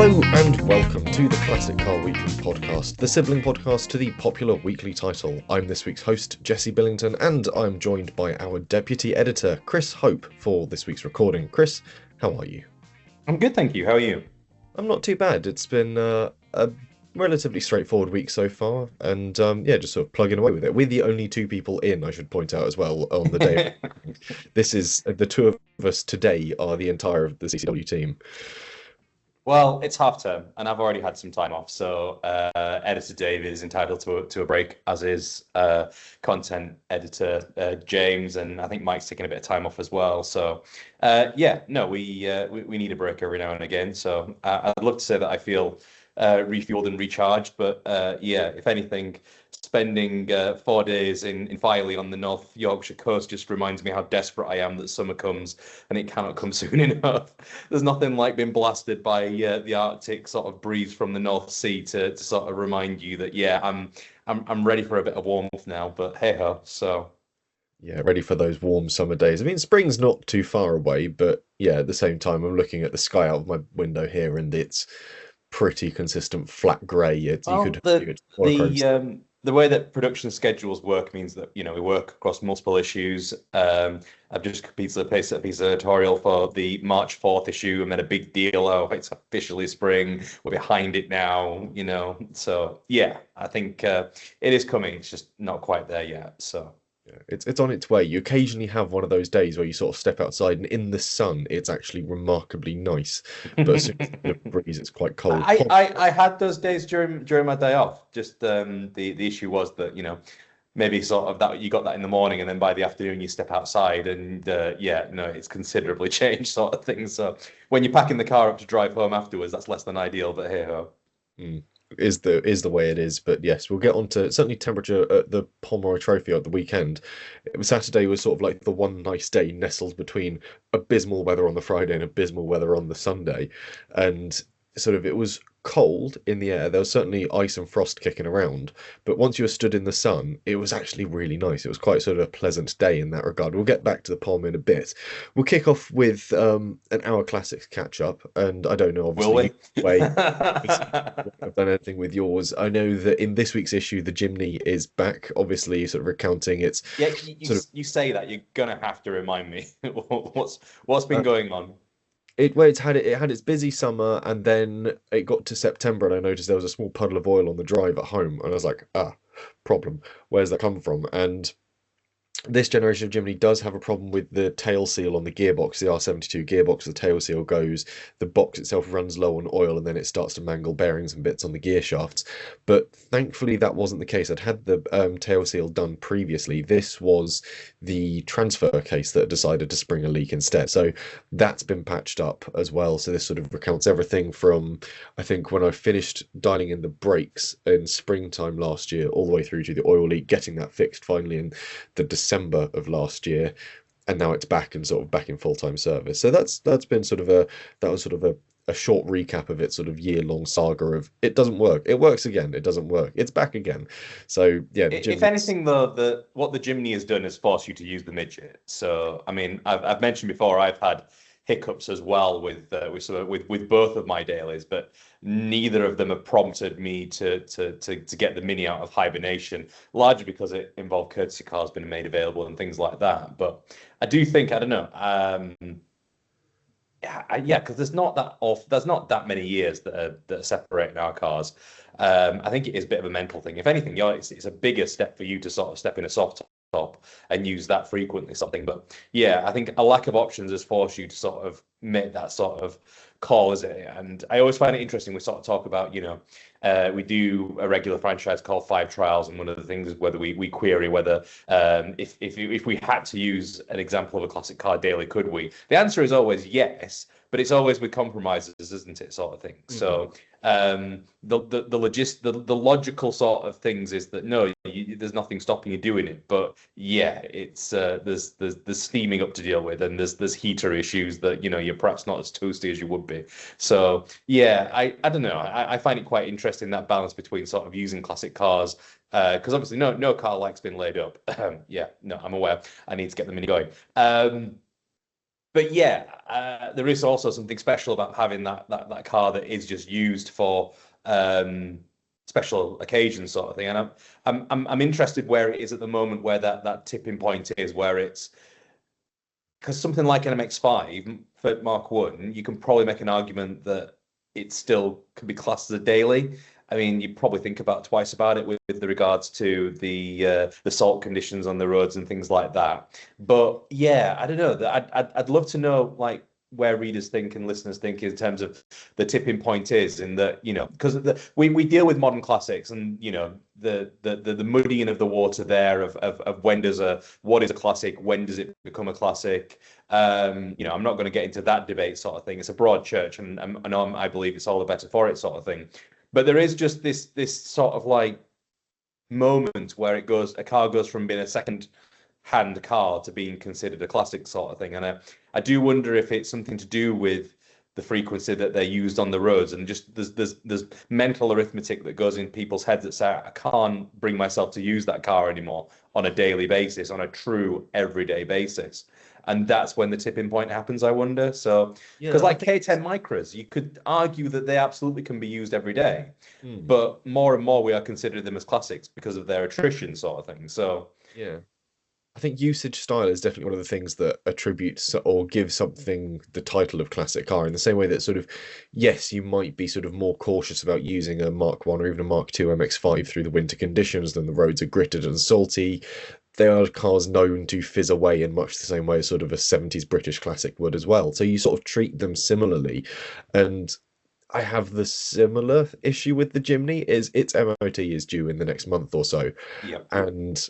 Hello and welcome to the Classic Car Weekly podcast, the sibling podcast to the popular weekly title. I'm this week's host, Jesse Billington, and I'm joined by our deputy editor, Chris Hope, for this week's recording. Chris, how are you? I'm good, thank you. How are you? I'm not too bad. It's been a relatively straightforward week so far, and just sort of plugging away with it. We're the only two people in, I should point out as well, on the day. This is the two of us today are the entire of the CCW team. Well, it's half term, and I've already had some time off, so editor Dave is entitled to a break, as is content editor James, and I think Mike's taking a bit of time off as well. So we need a break every now and again. So I'd love to say that I feel refueled and recharged, but if anything, spending 4 days in Filey on the North Yorkshire coast just reminds me how desperate I am that summer comes, and it cannot come soon enough. There's nothing like being blasted by the Arctic sort of breeze from the North Sea to sort of remind you that I'm ready for a bit of warmth now. But hey ho, so. Yeah, ready for those warm summer days. I mean, spring's not too far away, but yeah, at the same time, I'm looking at the sky out of my window here, and it's pretty consistent flat grey. You could The way that production schedules work means that we work across multiple issues. I've just completed a piece of editorial for the March 4th issue, and then a big deal. Oh, it's officially spring. We're behind it now. So yeah, I think it is coming. It's just not quite there yet. So. It's on its way. You occasionally have one of those days where you sort of step outside and in the sun, it's actually remarkably nice. But as soon as the breeze, it's quite cold. I had those days during my day off. Just the issue was that maybe sort of that you got that in the morning, and then by the afternoon you step outside, and it's considerably changed sort of thing. So when you're packing the car up to drive home afterwards, that's less than ideal. But hey ho. Is the way it is. But yes, we'll get on to certainly temperature at the Pomeroy Trophy at the weekend. Saturday was sort of like the one nice day nestled between abysmal weather on the Friday and abysmal weather on the Sunday, and sort of it was cold in the air. There was certainly ice and frost kicking around, but once you were stood in the sun, it was actually really nice. It was quite sort of a pleasant day in that regard. We'll get back to the Pom in a bit. We'll kick off with an Hour Classics catch up, and I don't know, obviously, I've done anything with yours. I know that in this week's issue, the Jimny is back, obviously, sort of recounting its. Yeah, you say that you're gonna have to remind me what's been going on. It had its busy summer, and then it got to September, and I noticed there was a small puddle of oil on the drive at home, and I was like, problem. Where's that come from? And this generation of Jimny does have a problem with the tail seal on the gearbox, the R72 gearbox. The tail seal goes, the box itself runs low on oil, and then it starts to mangle bearings and bits on the gear shafts. But thankfully, that wasn't the case. I'd had the tail seal done previously. This was the transfer case that decided to spring a leak instead. So that's been patched up as well. So this sort of recounts everything from, I think, when I finished dialing in the brakes in springtime last year, all the way through to the oil leak, getting that fixed finally in the December of last year, and now it's back and sort of back in full-time service. So that's been sort of a short recap of its sort of year-long saga of it doesn't work, it works again, it doesn't work, it's back again. So yeah, if anything, though, what the Jimny has done is force you to use the midget. So I mean, I've mentioned before, I've had hiccups as well with both of my dailies, but neither of them have prompted me to get the Mini out of hibernation, largely because it involved courtesy cars being made available and things like that. But I do think, I don't know, because there's not that many years that are separating our cars. I think it is a bit of a mental thing. If anything, it's a bigger step for you to sort of step in a soft top and use that frequently, something. But yeah, I think a lack of options has forced you to sort of make that sort of call, is it? And I always find it interesting. We sort of talk about, we do a regular franchise called Five Trials, and one of the things is whether we query whether if we had to use an example of a classic car daily, could we? The answer is always yes, but it's always with compromises, isn't it, sort of thing. Mm-hmm. So the logical sort of things is that no, there's nothing stopping you doing it, but yeah, it's there's steaming up to deal with, and there's heater issues that you're perhaps not as toasty as you would be. So yeah, I don't know, I find it quite interesting, that balance between sort of using classic cars, because obviously no car likes being laid up. Yeah, no, I'm aware I need to get the Mini going. But yeah, there is also something special about having that car that is just used for special occasions, sort of thing. And I'm interested where it is at the moment, where that tipping point is, where it's because something like an MX-5 for Mark One, you can probably make an argument that it still could be classed as a daily. I mean, you probably think about twice about it with regards to the salt conditions on the roads and things like that. But yeah, I don't know. I'd love to know like where readers think and listeners think in terms of the tipping point is in that, because we deal with modern classics and the muddying of the water there of what is a classic, when does it become a classic. I'm not going to get into that debate sort of thing. It's a broad church, and I believe it's all the better for it sort of thing. But there is just this sort of like moment where a car goes from being a second hand car to being considered a classic sort of thing. And I do wonder if it's something to do with the frequency that they're used on the roads, and just there's mental arithmetic that goes in people's heads that say, I can't bring myself to use that car anymore on a daily basis, on a true everyday basis. And that's when the tipping point happens, I wonder. So, because Yeah, I like think. K10 Micras, you could argue that they absolutely can be used every day, Hmm, but more and more we are considering them as classics because of their attrition sort of thing. So, yeah. I think usage style is definitely one of the things that attributes or gives something the title of classic car, in the same way that sort of, yes, you might be sort of more cautious about using a Mark 1 or even a Mark 2 MX-5 through the winter conditions than the roads are gritted and salty. They are cars known to fizz away in much the same way as sort of a 70s British classic would as well. So you sort of treat them similarly. And I have the similar issue with the Jimny is its MOT is due in the next month or so. yeah, And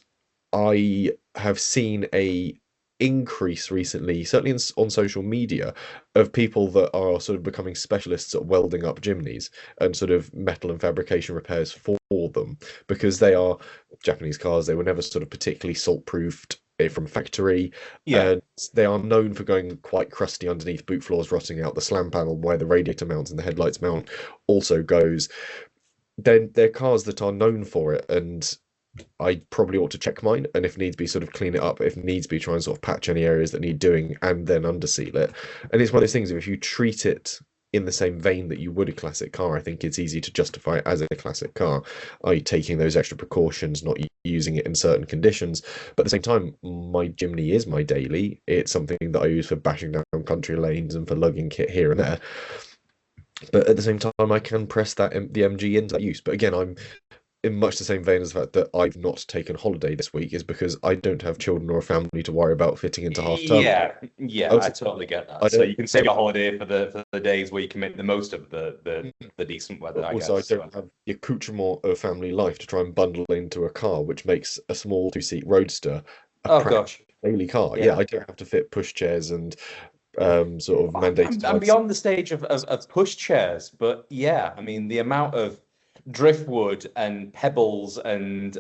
I have seen a increase recently, certainly on social media, of people that are sort of becoming specialists at welding up chimneys and sort of metal and fabrication repairs for them, because they are Japanese cars. They were never sort of particularly salt proofed from factory, yeah. and they are known for going quite crusty underneath, boot floors rotting out, the slam panel where the radiator mounts and the headlights mount also goes. They're cars that are known for it, and I probably ought to check mine, and if needs be, sort of clean it up. If needs be, try and sort of patch any areas that need doing, and then underseal it. And it's one of those things. If you treat it in the same vein that you would a classic car, I think it's easy to justify it as a classic car, i.e., taking those extra precautions, not using it in certain conditions. But at the same time, my Jimny is my daily. It's something that I use for bashing down country lanes and for lugging kit here and there. But at the same time, I can press the MG into that use. But again, I'm in much the same vein as the fact that I've not taken holiday this week is because I don't have children or a family to worry about fitting into half term. Yeah, I Also, totally get I that. So don't you can save a holiday for the days where you can make the most of the decent weather, I also I guess. So, don't have the accoutrement of family life to try and bundle into a car, which makes a small two-seat roadster a oh practical gosh, daily car. Yeah, yeah. I don't have to fit pushchairs and sort of I'm, mandated I'm life beyond the stage of push chairs, but yeah, I mean the amount of driftwood and pebbles and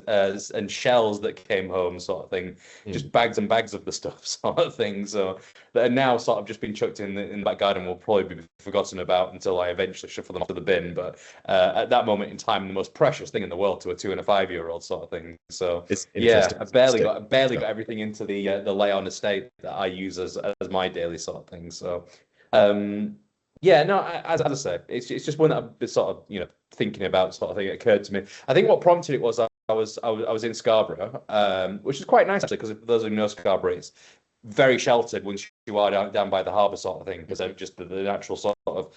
shells that came home, sort of thing, seats. just bags and bags of the stuff, sort of thing. So that are now sort of just been chucked in the back garden will probably be forgotten about until I eventually shuffle them off to the bin. But at that moment in time, the most precious thing in the world to a 2 and a 5 year old sort of thing. So It's yeah, interesting. I barely got everything into the Leon estate that I use as my daily sort of thing. So um yeah, no, as I say, it's just one that I've been sort of thinking about sort of thing. It occurred to me. I think what prompted it was I was in Scarborough, which is quite nice actually because for those who know Scarborough, it's very sheltered once you are down by the harbour sort of thing because of just the natural sort of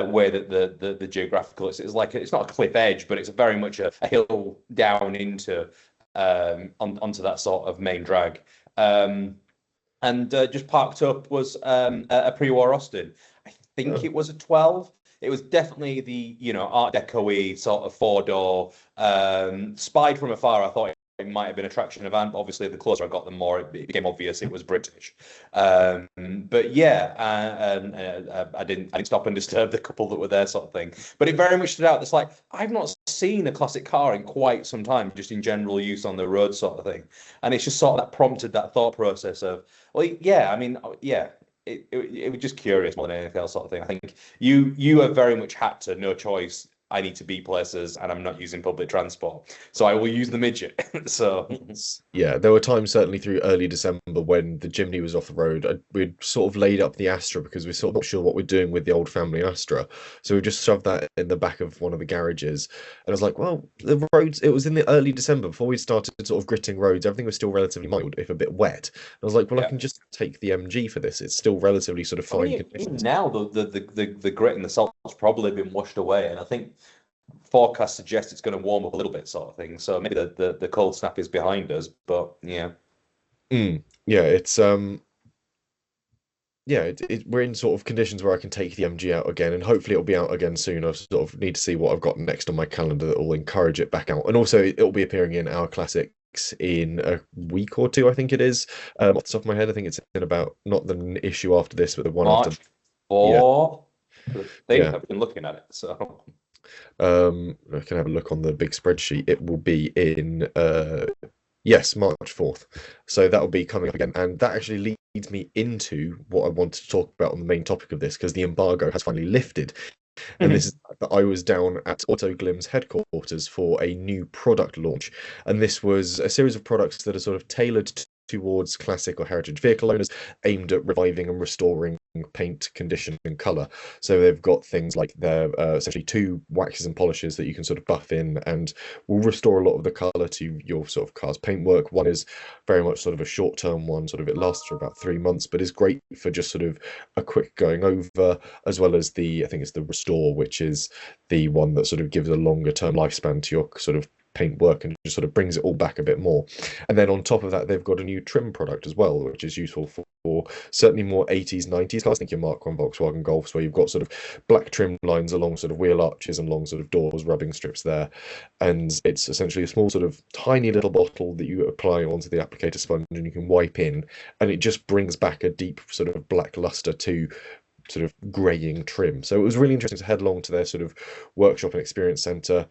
way that the geographical it's like it's not a cliff edge, but it's very much a hill down into onto that sort of main drag. And just parked up was a pre-war Austin. I think Oh, it was a 12. It was definitely the Art Deco-y sort of four-door. Spied from afar, I thought it might have been a traction van, but obviously the closer I got, the more it became obvious it was British. But yeah, I didn't stop and disturb the couple that were there, sort of thing. But it very much stood out. It's like I've not seen a classic car in quite some time, just in general use on the road, sort of thing. And it's just sort of that prompted that thought process of, well, yeah, I mean, yeah, it was just curious more than anything else, sort of thing. I think you have very much had to, no choice, I need to be places and I'm not using public transport. So I will use the midget. So Yeah, there were times certainly through early December when the Jimny was off the road. We'd sort of laid up the Astra because we're sort of not sure what we're doing with the old family Astra. So we just shoved that in the back of one of the garages. And I was like, well, the roads, it was in the early December before we started sort of gritting roads. Everything was still relatively mild, if a bit wet. And I was like, well, I yeah. can just take the MG for this. It's still relatively sort of I mean, fine even conditions. now the grit and the salt's probably been washed away, and I think forecasts suggest it's going to warm up a little bit, sort of thing. So maybe the cold snap is behind us, but yeah. Yeah, we're in sort of conditions where I can take the MG out again, and hopefully it'll be out again soon. I sort of need to see what I've got next on my calendar that will encourage it back out. And also, it'll be appearing in our classics in a week or two, I think it is. Off the top of my head, I think it's in about not the issue after this, but the one after. March Yeah, 4, I think yeah. I've been looking at it. So I can have a look on the big spreadsheet. It will be in yes, March 4th. So that'll be coming up again. And that actually leads me into what I wanted to talk about on the main topic of this, because the embargo has finally lifted. And this is that I was down at Autoglim's headquarters for a new product launch. And this was a series of products that are sort of tailored towards classic or heritage vehicle owners, aimed at reviving and restoring paint, condition, and color. So they've got things like their essentially two waxes and polishes that you can sort of buff in and will restore a lot of the color to your sort of car's paintwork. One is very much sort of a short-term one, sort of it lasts for about 3 months, but is great for just sort of a quick going over, as well as I think it's the restore, which is the one that sort of gives a longer term lifespan to your sort of paint work and just sort of brings it all back a bit more. And then on top of that, they've got a new trim product as well, which is useful for certainly more 80s, 90s cars. I think your Mark 1 Volkswagen Golfs, where you've got sort of black trim lines along sort of wheel arches and long sort of doors, rubbing strips there. And it's essentially a small sort of tiny little bottle that you apply onto the applicator sponge and you can wipe in, and it just brings back a deep sort of black luster to sort of greying trim. So it was really interesting to head along to their sort of workshop and experience center,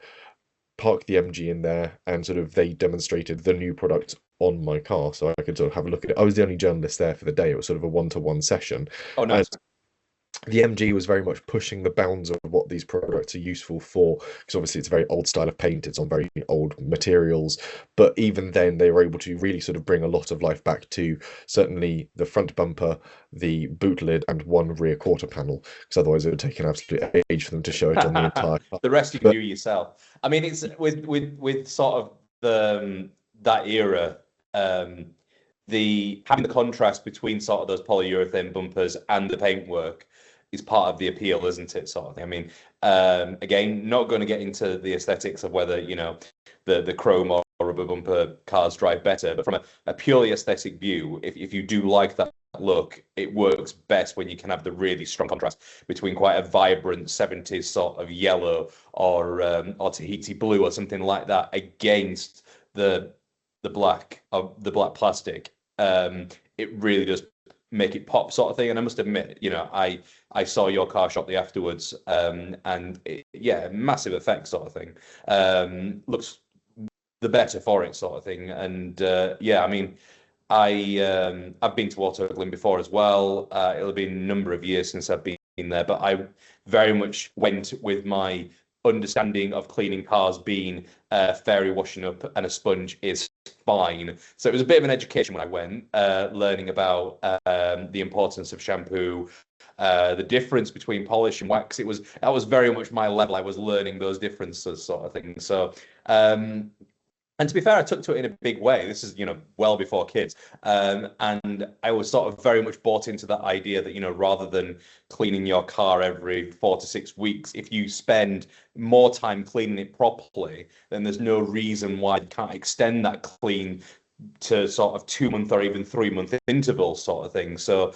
park the MG in there, and sort of they demonstrated the new product on my car so I could sort of have a look at it. I was the only journalist there for the day. It was sort of a one-to-one session. oh, And nice. the MG was very much pushing the bounds of what these products are useful for, because obviously it's a very old style of paint, it's on very old materials, but even then they were able to really sort of bring a lot of life back to certainly the front bumper, the boot lid, and one rear quarter panel, because otherwise it would take an absolute age for them to show it on the entire car. The rest you can But do yourself. I mean, it's with sort of that era, the having the contrast between sort of those polyurethane bumpers and the paintwork is part of the appeal, isn't it? Sort of thing. I mean, again, not going to get into the aesthetics of whether the chrome or rubber bumper cars drive better, but from a purely aesthetic view, if you do like that look, it works best when you can have the really strong contrast between quite a vibrant 70s sort of yellow or Tahiti blue or something like that against the black plastic. It really does make it pop, sort of thing. And I must admit, I saw your car shortly afterwards, and yeah, massive effect, sort of thing. Looks the better for it, sort of thing. And yeah, I mean, I've been to Autoglim before as well. It'll be a number of years since I've been there, but I very much went with my understanding of cleaning cars being fairy washing up and a sponge is fine. So it was a bit of an education when I went, learning about the importance of shampoo, the difference between polish and wax. That was very much my level. I was learning those differences, sort of thing. So and to be fair, I took to it in a big way. This is, well before kids. And I was sort of very much bought into that idea that, rather than cleaning your car every 4 to 6 weeks, if you spend more time cleaning it properly, then there's no reason why you can't extend that clean to sort of 2 month or even 3 month intervals, sort of thing. So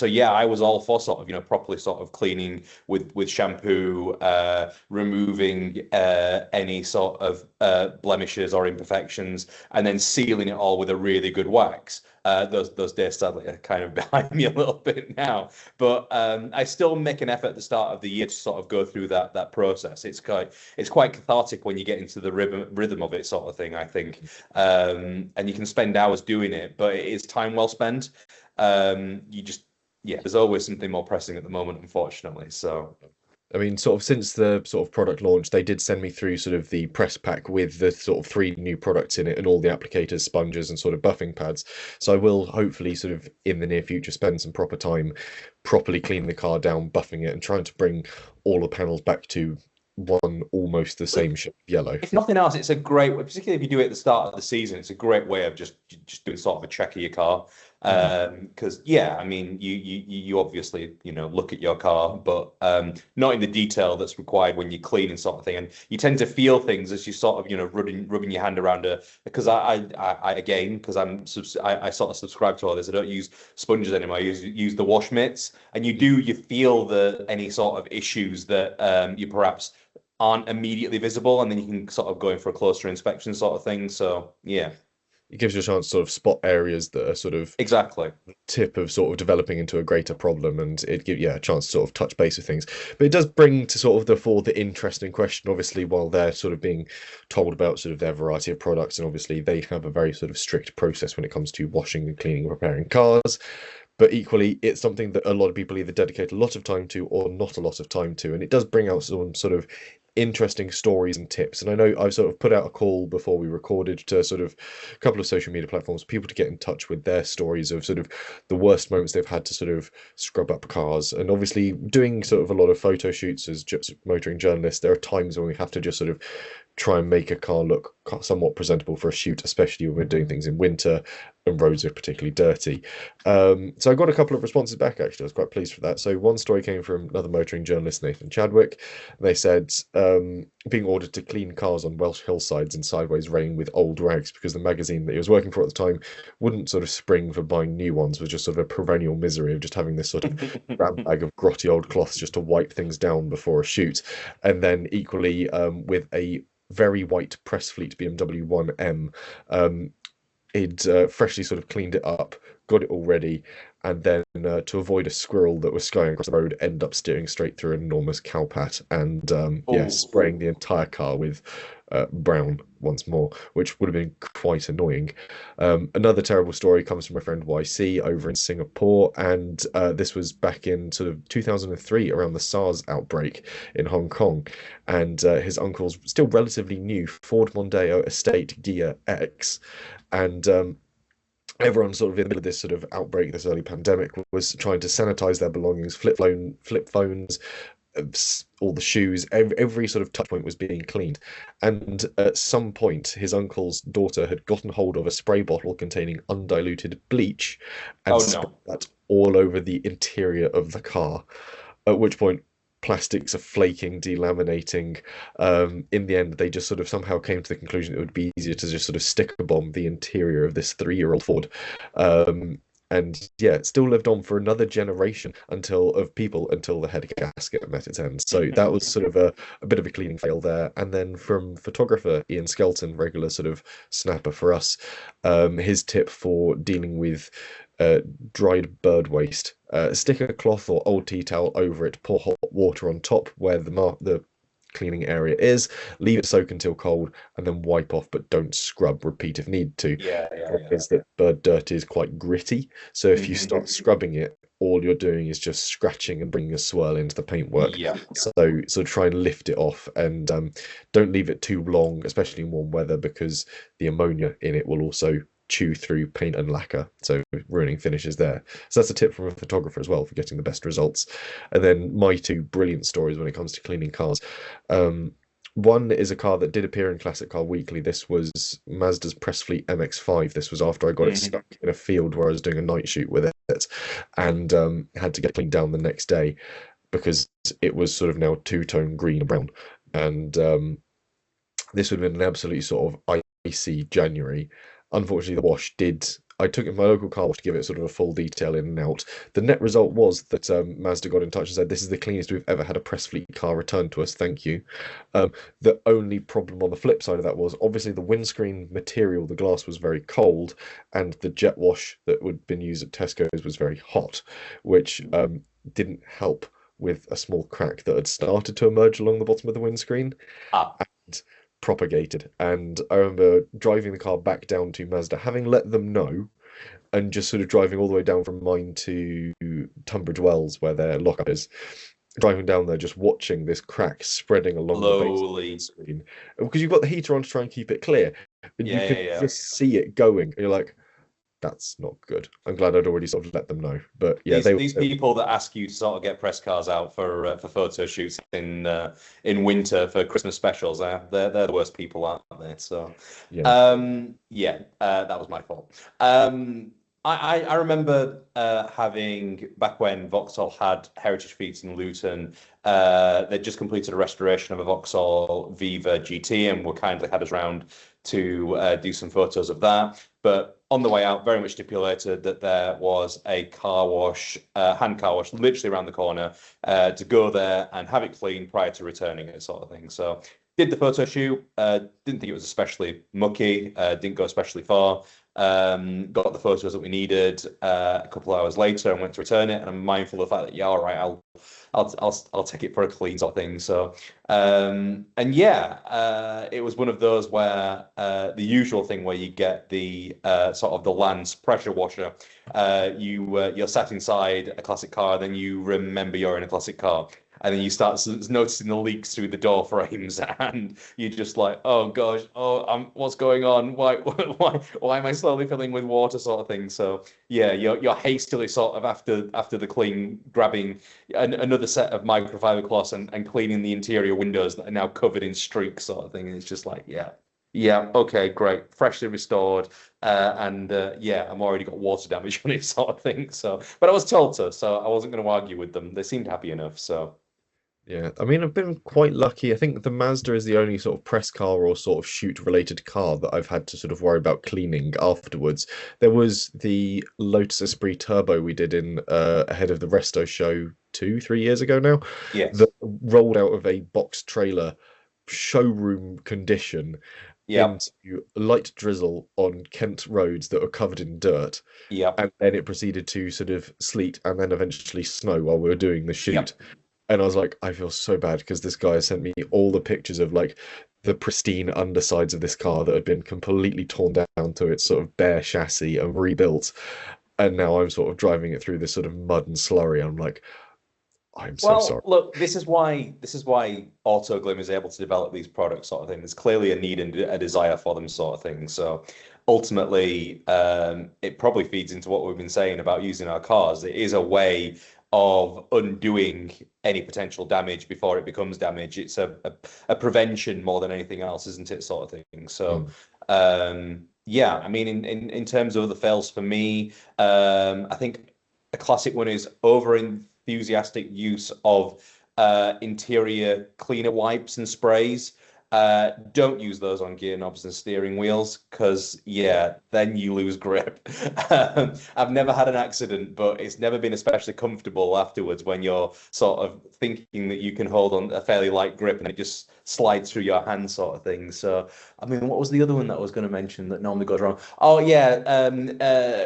yeah, I was all for sort of properly sort of cleaning with shampoo, removing any sort of blemishes or imperfections, and then sealing it all with a really good wax. Those days sadly are kind of behind me a little bit now, but I still make an effort at the start of the year to sort of go through that process. It's quite cathartic when you get into the rhythm of it, sort of thing, I think. And you can spend hours doing it, but it is time well spent. Yeah, there's always something more pressing at the moment, unfortunately. So I mean, sort of since the sort of product launch, they did send me through sort of the press pack with the sort of three new products in it and all the applicators, sponges, and sort of buffing pads. So I will hopefully sort of in the near future spend some proper time properly cleaning the car down, buffing it, and trying to bring all the panels back to one almost the Well, same shade of yellow. if nothing else, it's a great way, particularly if you do it at the start of the season, it's a great way of just doing sort of a check of your car. Mm. Because yeah, I mean, you obviously look at your car, but not in the detail that's required when you're cleaning sort of thing, and you tend to feel things as you sort of rubbing your hand around a because I again because I sort of subscribe to all this. I don't use sponges anymore. I use the wash mitts, and you feel the any sort of issues that you perhaps aren't immediately visible, and then you can sort of go in for a closer inspection sort of thing. So yeah, It gives you a chance to sort of spot areas that are sort of exactly. tip of sort of developing into a greater problem, and it give a chance to sort of touch base with things. But it does bring to sort of the interesting question, obviously, while they're sort of being told about sort of their variety of products, and obviously they have a very sort of strict process when it comes to washing and cleaning and preparing cars. But equally, it's something that a lot of people either dedicate a lot of time to or not a lot of time to, and it does bring out some sort of interesting stories and tips. And I know I've sort of put out a call before we recorded to sort of a couple of social media platforms, people to get in touch with their stories of sort of the worst moments they've had to sort of scrub up cars. And obviously, doing sort of a lot of photo shoots as just motoring journalists, there are times when we have to just sort of try and make a car look somewhat presentable for a shoot, especially when we're doing things in winter and roads are particularly dirty. So I got a couple of responses back, actually. I was quite pleased for that. So one story came from another motoring journalist, Nathan Chadwick. They said being ordered to clean cars on Welsh hillsides in sideways rain with old rags because the magazine that he was working for at the time wouldn't sort of spring for buying new ones, was just sort of a perennial misery of just having this sort of grab bag of grotty old cloths just to wipe things down before a shoot. And then equally with a very white press fleet BMW 1M. He'd freshly sort of cleaned it up, got it all ready, and then to avoid a squirrel that was skying across the road, end up steering straight through an enormous cowpat and Oh, spraying the entire car with brown once more, which would have been quite annoying. Another terrible story comes from my friend YC over in Singapore, and this was back in sort of 2003 around the SARS outbreak in Hong Kong, and his uncle's still relatively new Ford Mondeo Estate Gear X, and everyone sort of in the middle of this sort of outbreak, this early pandemic, was trying to sanitize their belongings, flip phones, all the shoes, every sort of touch point was being cleaned. And at some point, his uncle's daughter had gotten hold of a spray bottle containing undiluted bleach and oh sprayed no. that all over the interior of the car. At which point, plastics are flaking, delaminating. In the end, they just sort of somehow came to the conclusion it would be easier to just sort of stick a bomb the interior of this 3-year-old Ford. And yeah, it still lived on for another generation until the head gasket met its end. So that was sort of a bit of a cleaning fail there. And then from photographer Ian Skelton, regular sort of snapper for us, his tip for dealing with dried bird waste. Stick a cloth or old tea towel over it, pour hot water on top where the cleaning area is, leave it soak until cold, and then wipe off, but don't scrub. Repeat if need to. Yeah, The yeah, problem is that bird dirt is quite gritty, so if you yeah. start scrubbing it, all you're doing is just scratching and bringing a swirl into the paintwork. Yeah. So try and lift it off, and don't leave it too long, especially in warm weather, because the ammonia in it will also chew through paint and lacquer, so ruining finishes there. So that's a tip from a photographer as well for getting the best results. And then my two brilliant stories when it comes to cleaning cars. Um, One is a car that did appear in Classic Car Weekly. This was Mazda's Press Fleet MX-5. This was after I got it Mhm. stuck in a field where I was doing a night shoot with it, and had to get cleaned down the next day because it was sort of now two-tone green and brown. And this would have been an absolutely sort of icy January. Unfortunately, the wash did. I took it to my local car wash to give it sort of a full detail in and out. The net result was that Mazda got in touch and said, "This is the cleanest we've ever had a press fleet car returned to us. Thank you." The only problem on the flip side of that was obviously the windscreen material, the glass was very cold, and the jet wash that would have been used at Tesco's was very hot, which didn't help with a small crack that had started to emerge along the bottom of the windscreen Ah, and propagated. And I remember driving the car back down to Mazda, having let them know, and just sort of driving all the way down from mine to Tunbridge Wells, where their lockup is. driving down there, just watching this crack spreading along the base of the Slowly. screen because you've got the heater on to try and keep it clear, and you Yeah, can yeah, yeah. just see it going. And you're like, that's not good. I'm glad I'd already sort of let them know. But yeah, These they were these people that ask you to sort of get press cars out for photo shoots in winter for Christmas specials, they're the worst people, aren't they? So, yeah. yeah, that was my fault. I remember having back when Vauxhall had heritage feeds in Luton. They'd just completed a restoration of a Vauxhall Viva GT and were kindly had us round to do some photos of that. But on the way out, very much stipulated that there was a car wash, hand car wash, literally around the corner, to go there and have it clean prior to returning it, sort of thing. So did the photo shoot. Didn't think it was especially mucky. Didn't go especially far. Got the photos that we needed a couple of hours later and went to return it. And I'm mindful of the fact that yeah, all right, I'll take it for a clean sort of thing. So and yeah, it was one of those where the usual thing where you get the sort of the Lance pressure washer. You're sat inside a classic car, then you remember you're in a classic car. And then you start noticing the leaks through the door frames, and you're just like, "Oh gosh, what's going on? Why am I slowly filling with water?" sort of thing. So yeah, you're hastily sort of after the clean, grabbing another set of microfiber cloths and cleaning the interior windows that are now covered in streaks, sort of thing. And it's just like, yeah, yeah, okay, great, freshly restored, and yeah, I'm already got water damage on it, sort of thing. So, but I was told so I wasn't going to argue with them. They seemed happy enough. So, Yeah, I mean, I've been quite lucky. I think the Mazda is the only sort of press car or sort of shoot related car that I've had to sort of worry about cleaning afterwards. There was the Lotus Esprit Turbo we did in ahead of the Resto show 2, 3 years ago now, that yes, rolled out of a box trailer showroom condition yeah, into light drizzle on Kent roads that were covered in dirt, yeah, and then it proceeded to sort of sleet and then eventually snow while we were doing the yeah. shoot. And I was like, I feel so bad because this guy sent me all the pictures of like the pristine undersides of this car that had been completely torn down to its sort of bare chassis and rebuilt. And now I'm sort of driving it through this sort of mud and slurry. I'm like, I'm so Well, sorry. look, this is why Autoglim is able to develop these products, sort of thing. There's clearly a need and a desire for them, sort of thing. So ultimately, it probably feeds into what we've been saying about using our cars. It is a way of undoing any potential damage before it becomes damage. It's a prevention more than anything else, isn't it, sort of thing. So Mm. yeah, I mean, in terms of the fails for me, I think a classic one is over enthusiastic use of interior cleaner wipes and sprays. Don't use those on gear knobs and steering wheels because, yeah, then you lose grip. I've never had an accident, but it's never been especially comfortable afterwards when you're sort of thinking that you can hold on a fairly light grip and it just slides through your hand, sort of thing. So, I mean, what was the other one that I was going to mention that normally goes wrong? Oh, yeah,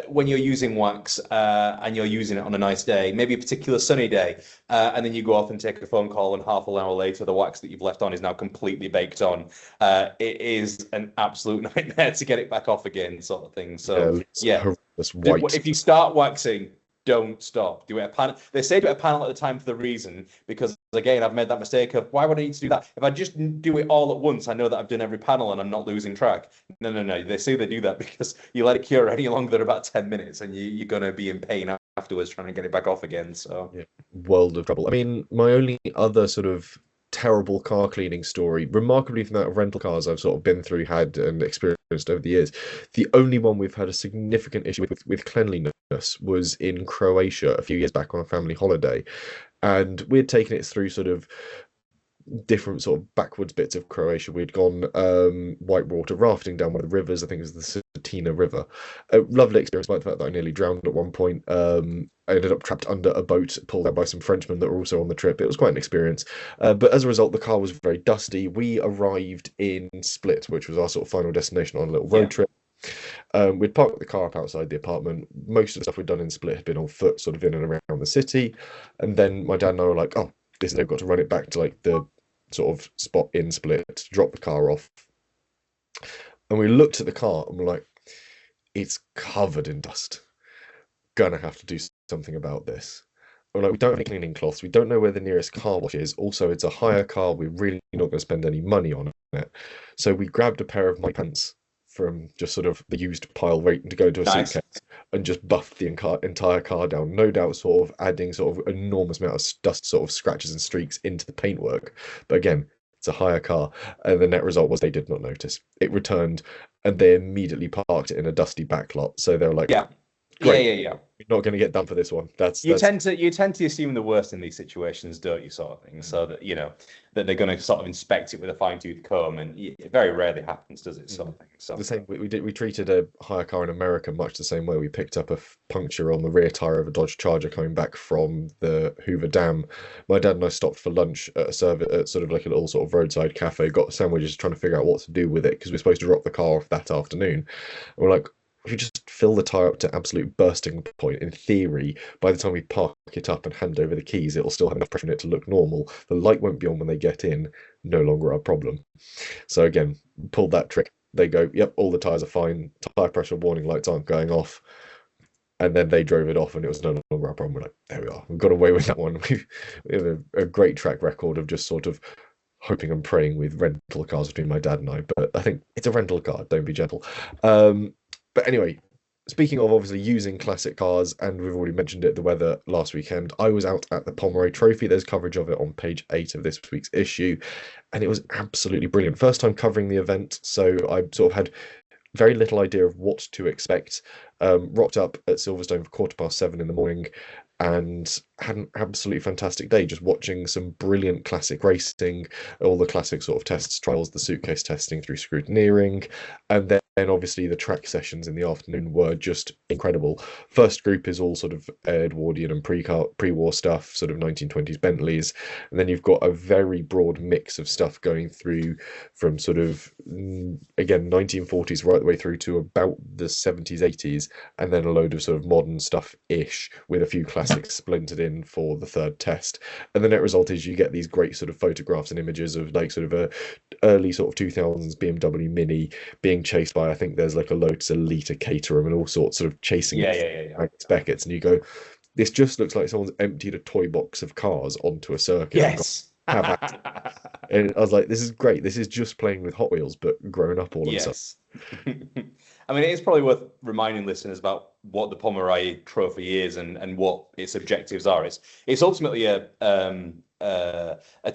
when you're using wax and you're using it on a nice day, maybe a particular sunny day, and then you go off and take a phone call, and half an hour later, the wax that you've left on is now completely baked on. It is an absolute nightmare to get it back off again, sort of thing. Yeah, So, leaves yeah, horrendous white. if you start waxing, don't stop. Do it at panel. They say do it at panel at the time for the reason because again, I've made that mistake of why would I need to do that? If I just do it all at once, I know that I've done every panel and I'm not losing track. No, no, no. They say they do that because you let it cure any longer than about 10 minutes and you're going to be in pain afterwards trying to get it back off again. So, Yeah, world of trouble. I mean, my only other sort of terrible car cleaning story, remarkably from that of rental cars I've sort of been through, had and experienced over the years, the only one we've had a significant issue with cleanliness was in Croatia a few years back on a family holiday. And we'd taken it through sort of different sort of backwards bits of Croatia. We'd gone whitewater rafting down one of the rivers. I think it was the Cetina River. A lovely experience, by the fact that I nearly drowned at one point. I ended up trapped under a boat pulled out by some Frenchmen that were also on the trip. It was quite an experience. But as a result, the car was very dusty. We arrived in Split, which was our sort of final destination on a little yeah. road trip. We'd parked the car up outside the apartment. Most of the stuff we'd done in Split had been on foot, sort of in and around the city. And then my dad and I were like, oh, this they've got to run it back to like the sort of spot in Split to drop the car off. And we looked at the car and we're like, it's covered in dust. Gonna have to do something about this. we're like, we don't have any cleaning cloths. We don't know where the nearest car wash is. Also, it's a hire car. We're really not going to spend any money on it. So we grabbed a pair of my pants from just sort of the used pile waiting to go into a Nice. suitcase and just buffed the entire car down. No doubt, sort of adding sort of enormous amount of dust, sort of scratches and streaks into the paintwork. But again, it's a hire car, and the net result was they did not notice. It returned, and they immediately parked it in a dusty backlot. So they were like, Yeah. Yeah, "Great, yeah, yeah. you're not going to get done for this one." You That's tend to assume the worst in these situations, don't you, sort of thing? So that that they're going to sort of inspect it with a fine tooth comb, and it very rarely happens, does it? Sort of thing. So the same. We treated a hire car in America much the same way. We picked up a puncture on the rear tire of a Dodge Charger coming back from the Hoover Dam. My dad and I stopped for lunch at a service at sort of like a little sort of roadside cafe, got sandwiches, trying to figure out what to do with it because we're supposed to drop the car off that afternoon. And we're like, if you just fill the tire up to absolute bursting point, in theory, by the time we park it up and hand over the keys, it'll still have enough pressure in it to look normal. The light won't be on when they get in, no longer our problem. So again, pulled that trick. They go, yep, all the tires are fine. Tire pressure warning lights aren't going off. And then they drove it off, and it was no longer our problem. We're like, there we are. We've got away with that one. We have a great track record of just sort of hoping and praying with rental cars between my dad and I. But I think it's a rental car. Don't be gentle. But anyway, speaking of obviously using classic cars, and we've already mentioned it, the weather last weekend, I was out at the Pomeroy Trophy. There's coverage of it on page 8 of this week's issue, and it was absolutely brilliant. First time covering the event, so I sort of had very little idea of what to expect. Rocked up at Silverstone for 7:15 in the morning and had an absolutely fantastic day just watching some brilliant classic racing, all the classic sort of tests, trials, the suitcase testing through scrutineering, and then obviously the track sessions in the afternoon were just incredible. First group is all sort of Edwardian and pre-war stuff, sort of 1920s Bentleys, and then you've got a very broad mix of stuff going through from sort of again 1940s right the way through to about the 70s 80s, and then a load of sort of modern stuff ish with a few classics splintered in for the third test. And the net result is you get these great sort of photographs and images of like sort of a early sort of 2000s BMW Mini being chased by, I think there's like a Lotus Elite, a Caterham, and all sorts sort of chasing Beckett's, and you go, this just looks like someone's emptied a toy box of cars onto a circuit and got, yes. have at it. And I was like, this is great. This is just playing with Hot Wheels, but grown up all of a sudden. Yes. I mean, it is probably worth reminding listeners about what the Pomeroy Trophy is and what its objectives are. It's ultimately a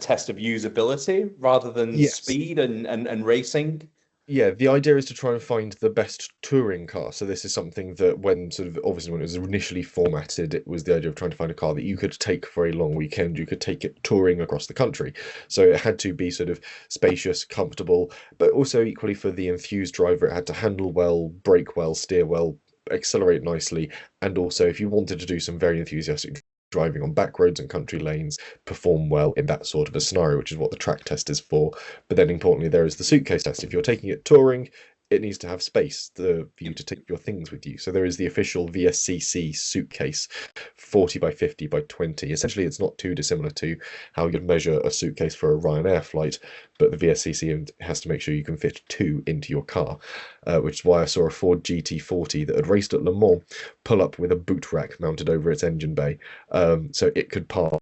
test of usability rather than Yes. speed and racing. Yeah, the idea is to try and find the best touring car. So this is something that when sort of obviously when it was initially formatted, it was the idea of trying to find a car that you could take for a long weekend. You could take it touring across the country. So it had to be sort of spacious, comfortable, but also equally for the enthused driver, it had to handle well, brake well, steer well, accelerate nicely, and also if you wanted to do some very enthusiastic driving on back roads and country lanes, perform well in that sort of a scenario, which is what the track test is for. But then importantly, there is the suitcase test. If you're taking it touring, it needs to have space for you to take your things with you. So there is the official VSCC suitcase, 40 by 50 by 20. Essentially, it's not too dissimilar to how you'd measure a suitcase for a Ryanair flight, but the VSCC has to make sure you can fit 2 into your car, which is why I saw a Ford GT40 that had raced at Le Mans pull up with a boot rack mounted over its engine bay, so it could pass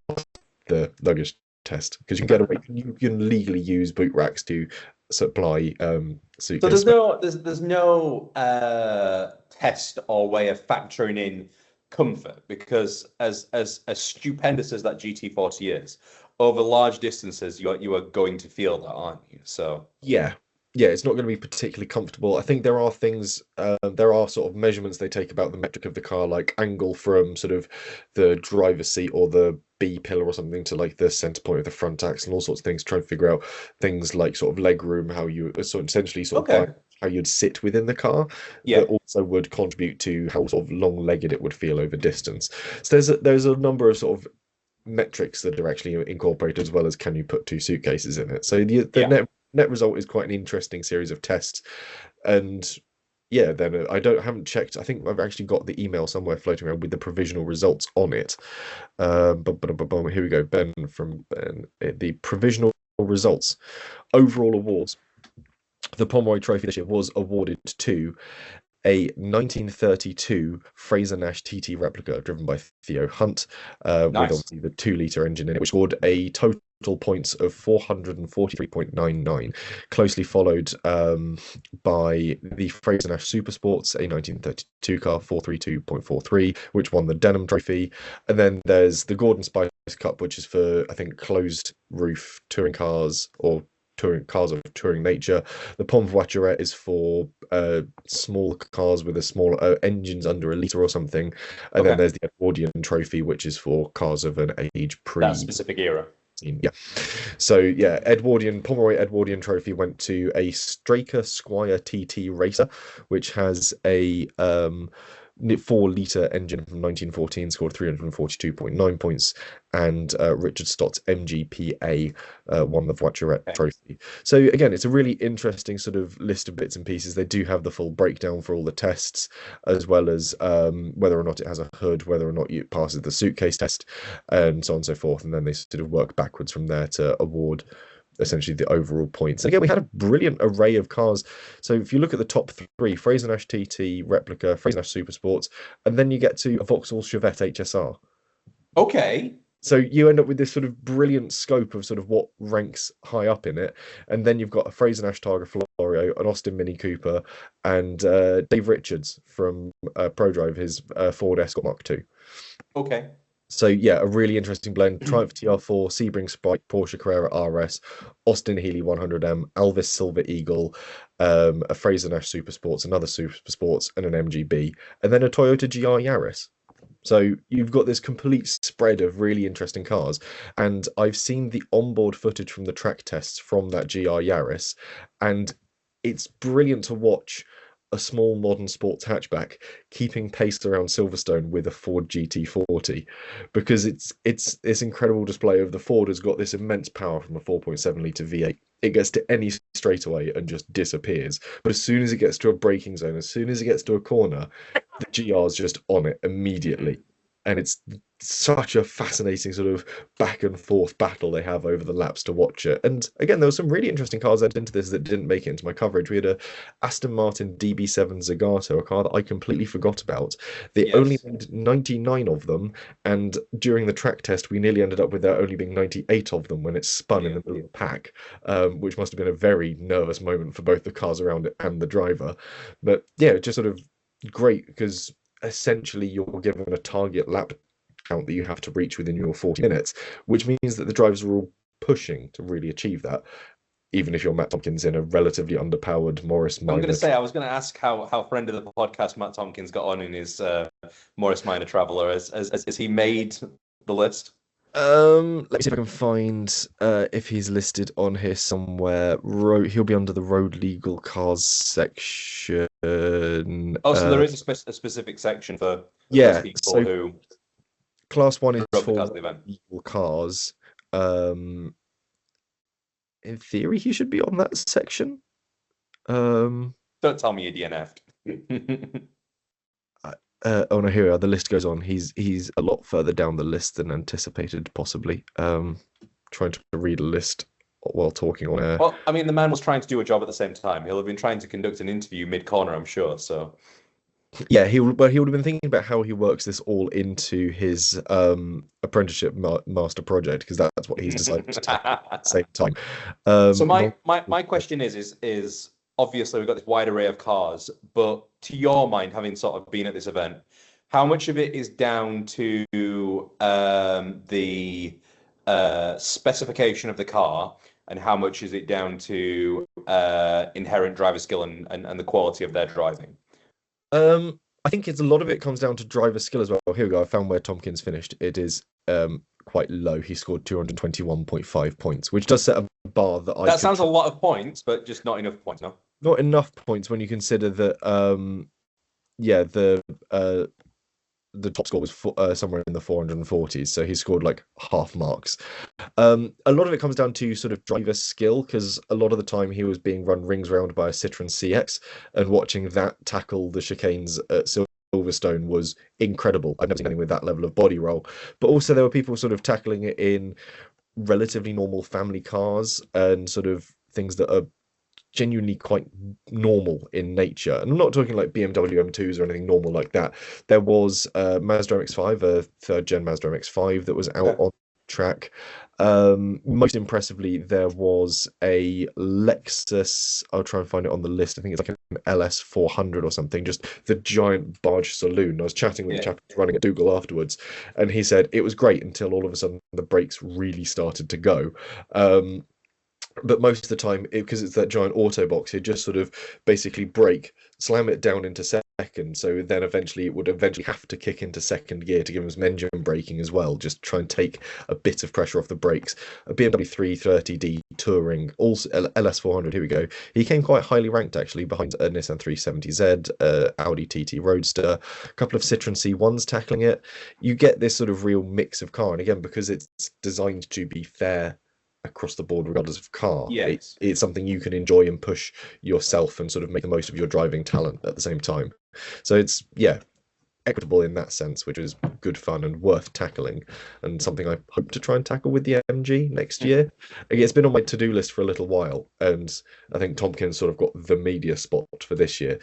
the luggage test, because you can get away, you can legally use boot racks to supply suitcase. So there's no test or way of factoring in comfort, because as stupendous as that GT40 is, over large distances you are going to feel that, aren't you? So yeah, it's not going to be particularly comfortable. I think there are things, there are sort of measurements they take about the metric of the car, like angle from sort of the driver's seat or the B pillar or something to like the center point of the front axle and all sorts of things, trying to figure out things like sort of leg room, how you essentially okay, how you'd sit within the car, yeah, that also would contribute to how sort of long-legged it would feel over distance. So there's a number of sort of metrics that are actually incorporated, as well as can you put 2 suitcases in it. So the yeah. net result is quite an interesting series of tests. And yeah, then haven't checked. I think I've actually got the email somewhere floating around with the provisional results on it. Here we go. Ben from Ben. The provisional results. Overall awards. The Pomeroy Trophy this year was awarded to a 1932 Fraser Nash TT replica driven by Theo Hunt, with Nice. obviously the 2-litre engine in it, which scored a total points of 443.99, closely followed by the Fraser Nash Super Sports, a 1932 car, 432.43, which won the Denham Trophy. And then there's the Gordon Spice Cup, which is for, I think, closed roof touring cars or touring cars of touring nature. The Pomeroy Trophy is for small cars with a small engines under a litre or something. And then Okay. there's the Edwardian Trophy, which is for cars of an age That pre. specific era. Yeah. So yeah, Pomeroy Edwardian Trophy went to a Straker Squire TT Racer, which has a 4-litre engine from 1914, scored 342.9 points, and Richard Stott's MGPA won the Voiturette Okay. Trophy. So again, it's a really interesting sort of list of bits and pieces. They do have the full breakdown for all the tests, as well as whether or not it has a hood, whether or not it passes the suitcase test, and so on and so forth. And then they sort of work backwards from there to award essentially the overall points. And again, we had a brilliant array of cars. So if you look at the top three, Fraser Nash TT replica, Fraser Nash Super Sports, and then you get to a Vauxhall Chevette HSR. Okay. So you end up with this sort of brilliant scope of sort of what ranks high up in it. And then you've got a Fraser Nash Targa Florio, an Austin Mini Cooper, and Dave Richards from ProDrive, his Ford Escort Mark II. Okay. So yeah, a really interesting blend. Triumph TR4, Sebring Spike, Porsche Carrera RS, Austin Healey 100M, Alvis Silver Eagle, a Fraser Nash Super Sports, another Super Sports, and an MGB, and then a Toyota GR Yaris. So you've got this complete spread of really interesting cars, and I've seen the onboard footage from the track tests from that GR Yaris, and it's brilliant to watch a small modern sports hatchback keeping pace around Silverstone with a Ford GT40, because it's this incredible display of the Ford has got this immense power from a 4.7-litre V8. It gets to any straightaway and just disappears. But as soon as it gets to a braking zone, as soon as it gets to a corner, the GR's just on it immediately. And it's such a fascinating sort of back and forth battle they have over the laps to watch it. And again, there were some really interesting cars added into this that didn't make it into my coverage. We had a Aston Martin DB7 Zagato, a car that I completely forgot about. They only Yes. made 99 of them, and during the track test, we nearly ended up with there only being 98 of them when it spun in the middle of the pack, which must have been a very nervous moment for both the cars around it and the driver. But yeah, just sort of great because essentially you're given a target lap count that you have to reach within your 40 minutes, which means that the drivers are all pushing to really achieve that, even if you're Matt Tompkins in a relatively underpowered Morris I'm going to Minor. say, I was going to ask how friend of the podcast Matt Tompkins got on in his Morris Minor Traveller. Has he made the list? Let me see if I can find if he's listed on here somewhere. He'll be under the road legal cars section. Oh, so there is a specific section for those Yeah, people so who class one is drove the for cars at the event. legal cars. Um, in theory, he should be on that section. Don't tell me you're DNF'd. Oh no, here we are. The list goes on. He's a lot further down the list than anticipated, possibly. Trying to read a list while talking on air. Well, I mean, the man was trying to do a job at the same time. He'll have been trying to conduct an interview mid-corner, I'm sure. So Yeah, he would have been thinking about how he works this all into his apprenticeship master project, because that's what he's decided to tackle at the same time. So my question is obviously we've got this wide array of cars, but to your mind, having sort of been at this event, how much of it is down to the specification of the car, and how much is it down to inherent driver skill and the quality of their driving? I think a lot of it comes down to driver skill as well. Here we go. I found where Tompkins finished. It is quite low. He scored 221.5 points, which does set a bar that That sounds a lot of points, but just not enough points, no? Not enough points when you consider that yeah, the top score was somewhere in the 440s, so he scored like half marks. A lot of it comes down to sort of driver skill, because a lot of the time he was being run rings round by a Citroen CX, and watching that tackle the chicanes at Silverstone was incredible. I've never seen anything with that level of body roll. But also there were people sort of tackling it in relatively normal family cars and sort of things that are genuinely quite normal in nature. And I'm not talking like BMW M2s or anything normal like that. There was a Mazda MX-5, a third gen Mazda MX-5 that was out Okay. on track. Most impressively, there was a Lexus. I'll try and find it on the list. I think it's like an LS 400 or something, just the giant barge saloon. I was chatting with the Yeah. chap who's running at Dougal afterwards, and he said it was great until all of a sudden the brakes really started to go. Um, but most of the time, because it's that giant auto box, you just sort of basically brake, slam it down into second. So then eventually it would eventually have to kick into second gear to give us some engine braking as well, just try and take a bit of pressure off the brakes. A BMW 330D Touring, also LS400, here we go. He came quite highly ranked actually behind a Nissan 370Z, Audi TT Roadster, a couple of Citroen C1s tackling it. You get this sort of real mix of car. And again, because it's designed to be fair across the board, regardless of car. Yes. It's something you can enjoy and push yourself and sort of make the most of your driving talent at the same time. So it's, yeah, equitable in that sense, which is good fun and worth tackling, and something I hope to try and tackle with the MG next year. Again, it's been on my to-do list for a little while, and I think Tompkins sort of got the media spot for this year.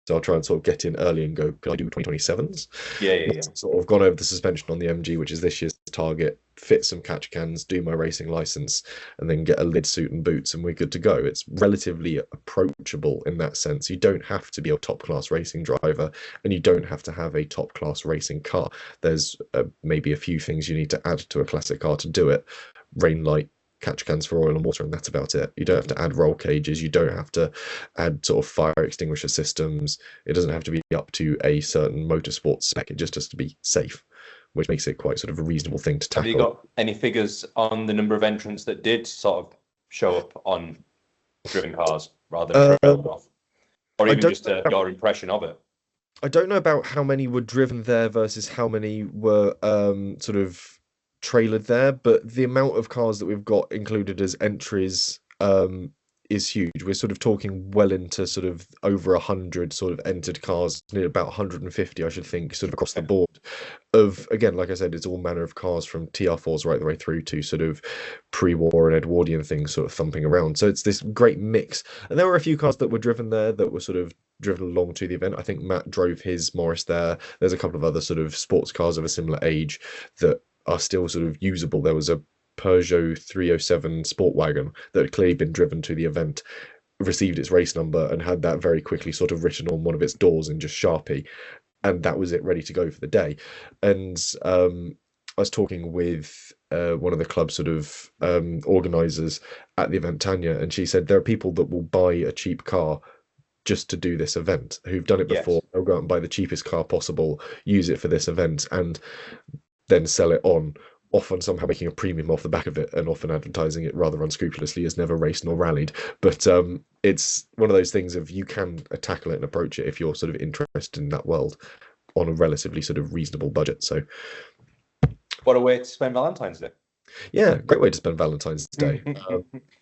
So I'll try and sort of get in early and go, can I do 2027s? Yeah, yeah, yeah. Sort of gone over the suspension on the MG, which is this year's target, fit some catch cans, do my racing license, and then get a lid suit and boots, and we're good to go. It's relatively approachable in that sense. You don't have to be a top class racing driver, and you don't have to have a top class racing car. There's maybe a few things you need to add to a classic car to do it. Rain light, catch cans for oil and water, and that's about it. You don't have to add roll cages. You don't have to add sort of fire extinguisher systems. It doesn't have to be up to a certain motorsport spec. It just has to be safe, which makes it quite sort of a reasonable thing to Have you tackle. got any figures on the number of entrants that did sort of show up on driven cars rather than trailing Um, off, or I even don't just your impression of it? I don't know about how many were driven there versus how many were sort of trailered there, but the amount of cars that we've got included as entries is huge. We're sort of talking well into sort of over 100 sort of entered cars, near about 150, I should think, sort of across the Okay. board. Of again, like I said, it's all manner of cars from TR4s right the way through to sort of pre-war and Edwardian things sort of thumping around. So it's this great mix. And there were a few cars that were driven there that were sort of driven along to the event. I think Matt drove his Morris there. There's a couple of other sort of sports cars of a similar age that are still sort of usable. There was a Peugeot 307 sport wagon that had clearly been driven to the event, received its race number, and had that very quickly sort of written on one of its doors in just Sharpie, and that was it, ready to go for the day. And I was talking with one of the club sort of organizers at the event, Tanya, and she said there are people that will buy a cheap car just to do this event, who've done it before. Yes. They'll go out and buy the cheapest car possible, use it for this event, and then sell it on, often somehow making a premium off the back of it, and often advertising it rather unscrupulously as never raced nor rallied. But it's one of those things of you can tackle it and approach it if you're sort of interested in that world on a relatively sort of reasonable budget. So What a way to spend Valentine's Day. yeah, great way to spend Valentine's Day.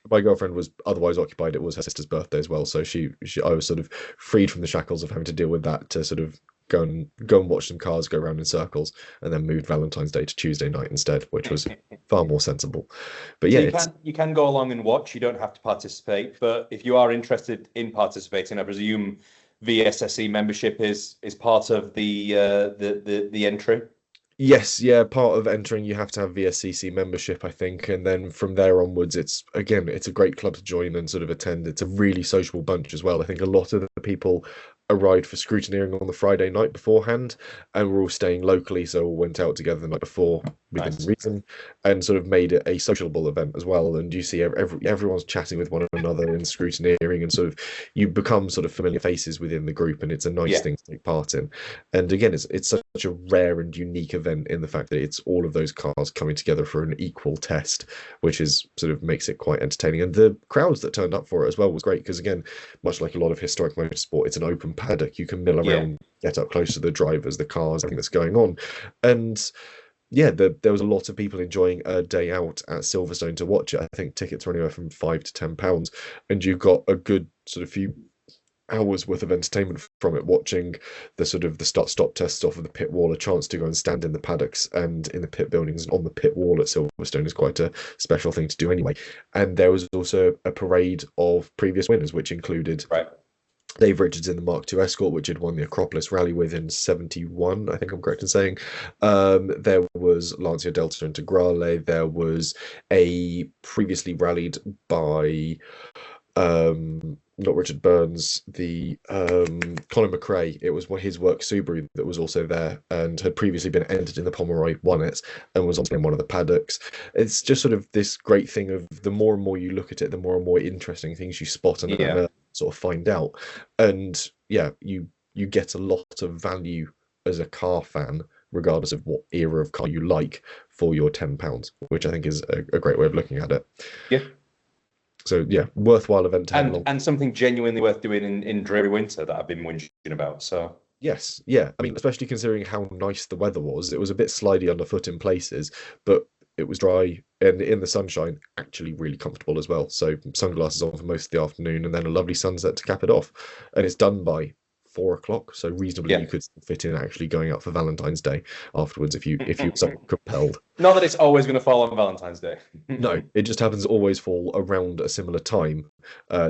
My girlfriend was otherwise occupied. It was her sister's birthday as well, so I was sort of freed from the shackles of having to deal with that to sort of go and watch some cars go around in circles, and then moved Valentine's Day to Tuesday night instead, which was far more sensible. But So yeah, you can go along and watch. You don't have to participate, but if you are interested in participating, I presume VSSE membership is part of the entry. yes, yeah, part of entering you have to have VSCC membership, I think, and then from there onwards, it's a great club to join and sort of attend. It's a really sociable bunch as well. I think a lot of the people arrived for scrutineering on the Friday night beforehand, and we're all staying locally, so all went out together the night before within Nice. reason, and sort of made it a sociable event as well. And you see everyone's chatting with one another and scrutineering, and sort of you become sort of familiar faces within the group, and it's a nice Yeah. thing to take part in. And again, it's such a rare and unique event in the fact that it's all of those cars coming together for an equal test, which is sort of makes it quite entertaining. And the crowds that turned up for it as well was great because again, much like a lot of historic motorsport, it's an open paddock. You can mill Yeah. around, get up close to the drivers, the cars, everything that's going on. And yeah, there was a lot of people enjoying a day out at Silverstone to watch it. I think tickets were anywhere from £5 to £10, and you got a good sort of few hours worth of entertainment from it, watching the sort of the start-stop tests off of the pit wall, a chance to go and stand in the paddocks and in the pit buildings and on the pit wall at Silverstone is quite a special thing to do anyway. And there was also a parade of previous winners, which included Right. Dave Richards in the Mark II Escort, which had won the Acropolis Rally with in 71, I think I'm correct in saying. There was Lancia Delta Integrale. There was a previously rallied by not Richard Burns, the Colin McRae. It was his work Subaru that was also there and had previously been entered in the Pomeroy One-It and was in one of the paddocks. It's just sort of this great thing of the more and more you look at it, the more and more interesting things you spot Yeah. and sort of find out. And yeah, you get a lot of value as a car fan, regardless of what era of car you like, for your £10, which I think is a great way of looking at it. Yeah. So yeah, worthwhile event to have along. And something genuinely worth doing in dreary winter that I've been whinging about. So Yes, yeah. I mean, especially considering how nice the weather was. It was a bit slidey underfoot in places, but it was dry and in the sunshine, actually really comfortable as well. So sunglasses on for most of the afternoon, and then a lovely sunset to cap it off. And it's done by 4 o'clock, so reasonably yeah. you could fit in actually going out for Valentine's Day afterwards if you were so compelled. Not that it's always going to fall on Valentine's Day. No, it just happens to always fall around a similar time.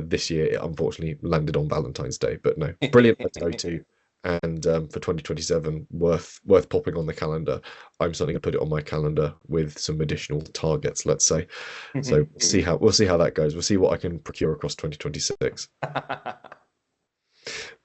This year, it unfortunately landed on Valentine's Day, but no, brilliant to go to. And for 2027, worth popping on the calendar. I'm certainly going to put it on my calendar with some additional targets, let's say. So we'll see how that goes. We'll see what I can procure across 2026.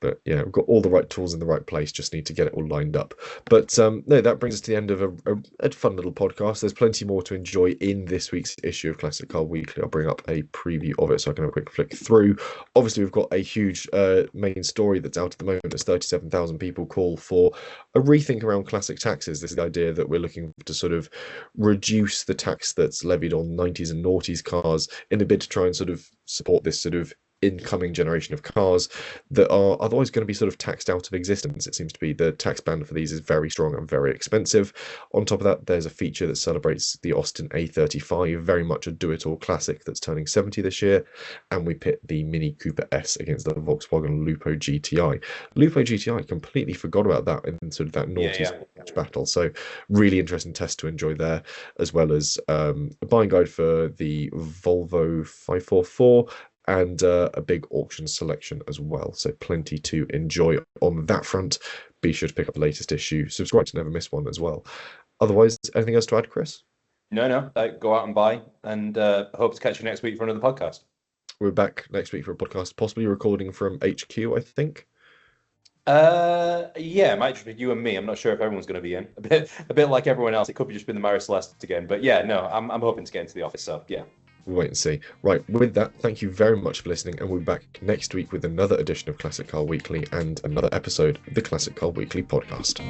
But yeah, we've got all the right tools in the right place, just need to get it all lined up. But no, that brings us to the end of a fun little podcast. There's plenty more to enjoy in this week's issue of Classic Car Weekly. I'll bring up a preview of it so I can have a quick flick through. Obviously, we've got a huge main story that's out at the moment as 37,000 people call for a rethink around classic taxes. This is the idea that we're looking to sort of reduce the tax that's levied on 90s and noughties cars in a bid to try and sort of support this sort of incoming generation of cars that are otherwise going to be sort of taxed out of existence. It seems to be the tax band for these is very strong and very expensive. On top of that, there's a feature that celebrates the Austin A35, very much a do-it-all classic that's turning 70 this year, and we pit the Mini Cooper S against the Volkswagen Lupo GTI. Lupo GTI, completely forgot about that in sort of that noughties battle, so really interesting test to enjoy there, as well as a buying guide for the Volvo 544 and a big auction selection as well. So plenty to enjoy on that front. Be sure to pick up the latest issue. Subscribe to never miss one as well. Otherwise, anything else to add, Chris? No. Go out and buy, and hope to catch you next week for another podcast. We're back next week for a podcast, possibly recording from HQ, I think. Yeah, it might just be you and me. I'm not sure if everyone's going to be in. A bit like everyone else. It could be just been the Mario Celeste again. But yeah, no, I'm hoping to get into the office. So yeah. We'll wait and see. Right, with that, thank you very much for listening, and we'll be back next week with another edition of Classic Car Weekly and another episode of the Classic Car Weekly podcast.